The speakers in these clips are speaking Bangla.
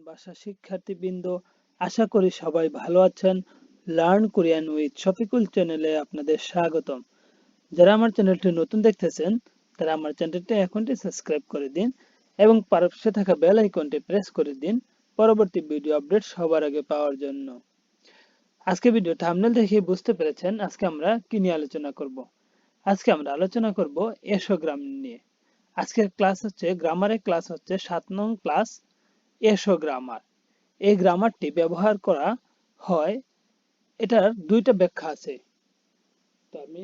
ভাষা শিক্ষার্থীবৃন্দ, আশা করি সবাই ভালো আছেন। লার্ন কোরিয়ান উইথ শফিকুল চ্যানেলে আপনাদের স্বাগতম। যারা আমার চ্যানেলটি নতুন দেখতেছেন তারা আমার চ্যানেলটি এখনই সাবস্ক্রাইব করে দিন এবং পাশে থাকা বেল আইকনটি প্রেস করে দিন পরবর্তী ভিডিও আপডেট সবার আগে পাওয়ার জন্য। আজকে ভিডিও থাম্বনেল দেখে বুঝতে পেরেছেন আজকে আমরা কি নিয়ে আলোচনা করব। আজকে আমরা আলোচনা করব এসো গ্রাম নিয়ে। আজকের ক্লাস হচ্ছে গ্রামারের ক্লাস হচ্ছে 7 নং ক্লাস এসো গ্রামার। এই গ্রামারটি ব্যবহার করা হয়, এটার দুইটা ব্যাখ্যা আছে। তো আমি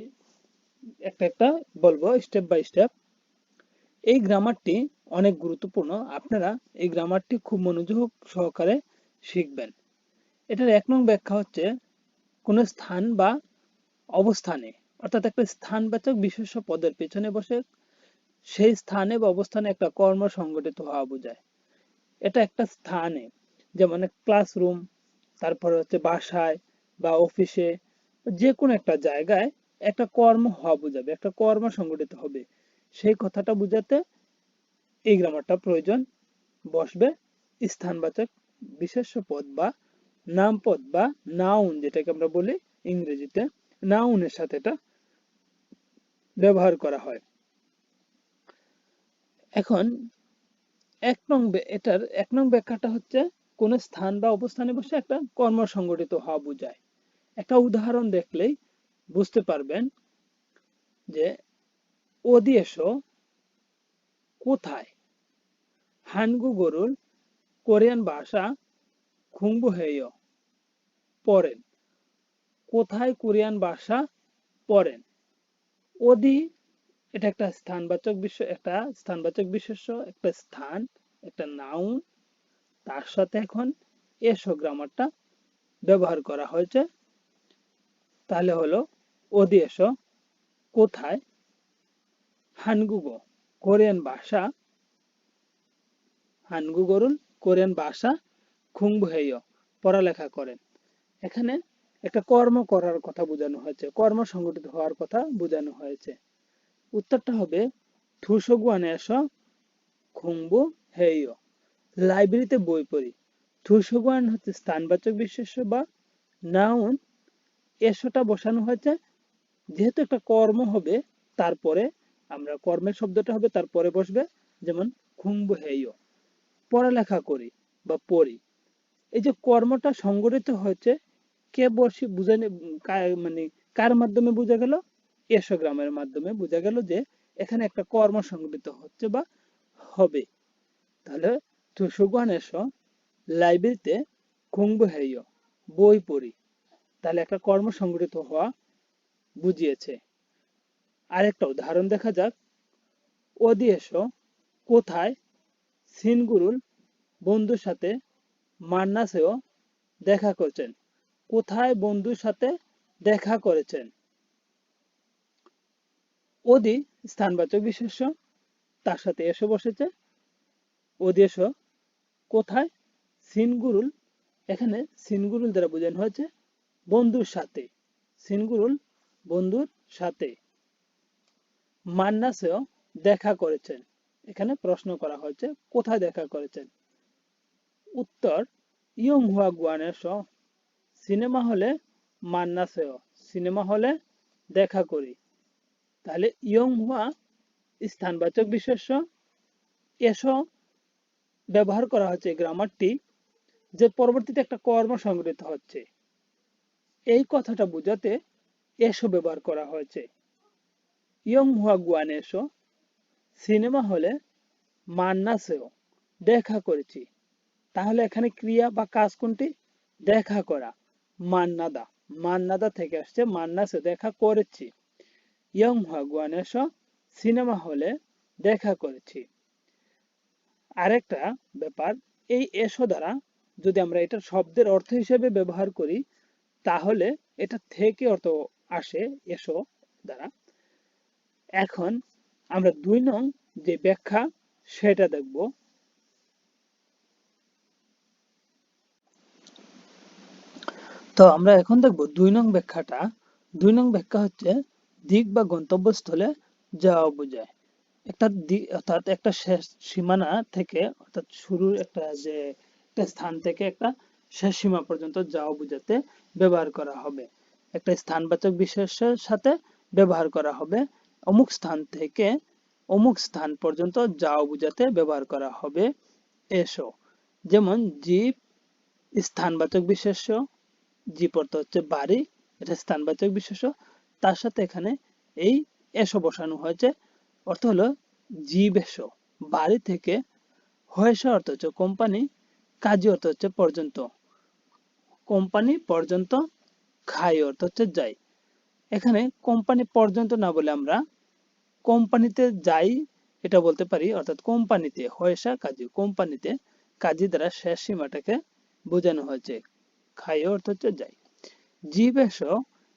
একটা একটা বলবো স্টেপ বাই স্টেপ। এই গ্রামারটি অনেক গুরুত্বপূর্ণ, আপনারা এই গ্রামারটি খুব মনোযোগ সহকারে শিখবেন। এটার 1 নং ব্যাখ্যা হচ্ছে কোন স্থান বা অবস্থানে, অর্থাৎ একটা স্থানবাচক বিশেষ্য পদের পেছনে বসে সেই স্থানে বা অবস্থানে একটা কর্ম সংঘটিত হওয়া বোঝায়। এটা একটা স্থানে, যেমন ক্লাসরুম, তারপরে হচ্ছে বাসায় বা অফিসে, যে কোনো একটা জায়গায় একটা কর্ম হওয়া বোঝাবে, একটা কর্ম সংঘটিত হবে, সেই কথাটা বোঝাতে এই গ্রামারটা প্রয়োজন বসবে। স্থানবাচক বিশেষ্য পদ বা নামপদ বা নাউন, যেটাকে আমরা বলি ইংরেজিতে, নাউনের সাথে এটা ব্যবহার করা হয়। এখন এটার 1 নং ব্যাখ্যাটা হচ্ছে কোন স্থান বা অবস্থানে বসে একটা কর্ম সংঘটিত হওয়া বোঝায়। একটা উদাহরণ দেখলেই বুঝতে পারবেন যে ওদিয়েশো কোথায়, 한국어를 কোরিয়ান ভাষা 공부해요 পড়েন। কোথায় কোরিয়ান ভাষা পড়েন। ওদি এটা একটা স্থানবাচক বিশেষ্য, একটা স্থান, একটা নাউন, তার সাথে এখন এসো গ্রামারটা ব্যবহার করা হয়েছে। তাহলে হলো ওদি এসো কোথায়, 한국어 কোরিয়ান ভাষা, 한국어를 কোরিয়ান ভাষা 공부해요 পড়ালেখা করেন। এখানে একটা কর্ম করার কথা বোঝানো হয়েছে, কর্ম সংগঠিত হওয়ার কথা বোঝানো হয়েছে। উত্তরটা হবে 투서관에서 공부해요 লাইব্রেরিতে বই পড়ি। 투서관 হচ্ছে স্থানবাচক বিশেষ্য বা নাউন, এসোটা বসানো হয়েছে যেহেতু একটা কর্ম হবে, তারপরে আমরা কর্মের শব্দটা হবে তারপরে বসবে, যেমন 공부해요 পড়ালেখা করি বা পড়ি। এই যে কর্মটা সংগঠিত হয়েছে কে বসে বুঝানো, মানে কার মাধ্যমে বোঝা গেল, এসো গ্রামের মাধ্যমে বোঝা গেল যে এখানে একটা কর্ম সংগঠিত হচ্ছে বা হবে। তাহলে 투서관 এসো লাইব্রেরিতে 공부해요 বই পড়ি, তাহলে একটা কর্ম সংগঠিত হওয়া বুঝিয়েছে। আরেকটা উদাহরণ দেখা যাক। ওদি এসো কোথায়, সিনগুরুল বন্ধুর সাথে মান্নাসেও দেখা করছেন। কোথায় বন্ধুর সাথে দেখা করেছেন। ওদি স্থানবাচক বিশেষ্য, তার সাথে এসো বসেছে। ওদি এসো কোথায়, সিনগুরুল, এখানে সিনগুরুল দ্বারা বোঝানো হয়েছে বন্ধুর সাথে, সিনগুরুল বন্ধুর সাথে। মান্নাসেও দেখা করেছেন, এখানে প্রশ্ন করা হয়েছে কোথায় দেখা করেছেন। উত্তর ইয়ংহুয়া গুয়ানেসো সিনেমা হলে মান্নাসেও সিনেমা হলে দেখা করি। তাহলে ইয়ংহুয়া স্থানবাচক বিশেষ্য, এসো ব্যবহার করা হচ্ছে গ্রামারটি যে পরবর্তীতে একটা কর্ম সংঘটিত হচ্ছে, এই কথাটা বোঝাতে এসো ব্যবহার করা হয়েছে। ইয়ংহুয়া গুয়ানেসো সিনেমা হলে মান্নাসেও দেখা করেছি। তাহলে এখানে ক্রিয়া বা কাজ কোনটি, দেখা করা, মান্নাদা, মান্নাদা থেকে আসছে মান্নাসে দেখা করেছি। ইয়ংহুয়া গুয়ানেসো সিনেমা হলে দেখা করেছি। আরেকটা ব্যাপার, এই এসো দ্বারা যদি আমরা এটা শব্দের অর্থ হিসেবে ব্যবহার করি তাহলে এটা থেকে অর্থ আসে এসো দ্বারা। এখন আমরা 2 নং যে ব্যাখ্যা সেটা দেখব। তো আমরা এখন দেখব 2 নং ব্যাখ্যাটা। 2 নং ব্যাখ্যা হচ্ছে দিক বা গন্তব্যস্থলে যাওয়া বোঝায়। একটা অর্থাৎ একটা শেষ সীমানা থেকে, অর্থাৎ শুরুর একটা যে একটা স্থান থেকে একটা শেষ সীমা পর্যন্ত যাও বোঝাতে ব্যবহার করা হবে। একটা স্থানবাচক বিশেষ্যের সাথে ব্যবহার করা হবে অমুক স্থান থেকে অমুক স্থান পর্যন্ত যাও বোঝাতে ব্যবহার করা হবে এসো। যেমন জিপ স্থানবাচক বিশেষ্য, জিপ অর্থ হচ্ছে বাড়ি, এটা স্থানবাচক বিশেষ্য, তার সাথে এখানে এই এসো বসানো হয়েছে, অর্থ হলো জিব এসো। বাড়ি থেকে হয়েছে অর্থ হচ্ছে কোম্পানি, কাজী অর্থ হচ্ছে পর্যন্ত, কোম্পানি পর্যন্ত, খাই অর্থ হচ্ছে যাই। এখানে কোম্পানি পর্যন্ত না বলে আমরা কোম্পানিতে যাই এটা বলতে পারি, অর্থাৎ কোম্পানিতে হয়েছে কাজী, কোম্পানিতে কাজী দ্বারা শেষ সীমাটাকে বোঝানো হয়েছে, খাই অর্থ হচ্ছে যাই। জীব এসো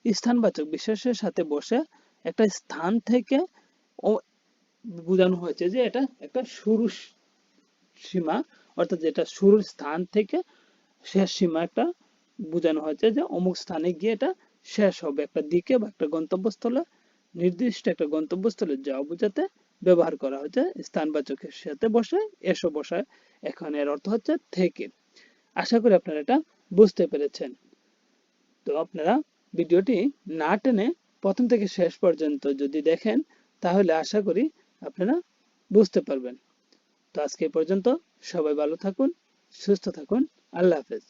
স্থানবাচক বিশেষের সাথে বসে একটা স্থান থেকে বোঝানো হয়েছে যে এটা একটা শুরু সীমা, অর্থাৎ যেটা শুরুর স্থান থেকে শেষ সীমা একটা বোঝানো হয়েছে যে অমুক স্থানে গিয়ে এটা শেষ হবে, একটা দিকে বা একটা গন্তব্যস্থলে, নির্দিষ্ট একটা গন্তব্যস্থলে যাওয়া বোঝাতে ব্যবহার করা হয়েছে স্থানবাচকের সাথে বসে এসো বসায়। এখন এর অর্থ হচ্ছে থেকে। আশা করি আপনারা এটা বুঝতে পেরেছেন। তো আপনারা ভিডিওটি না টেনে প্রথম থেকে শেষ পর্যন্ত যদি দেখেন তাহলে আশা করি আপনারা বুঝতে পারবেন। তো আজকে পর্যন্ত সবাই ভালো থাকুন, সুস্থ থাকুন, আল্লাহ হাফেজ।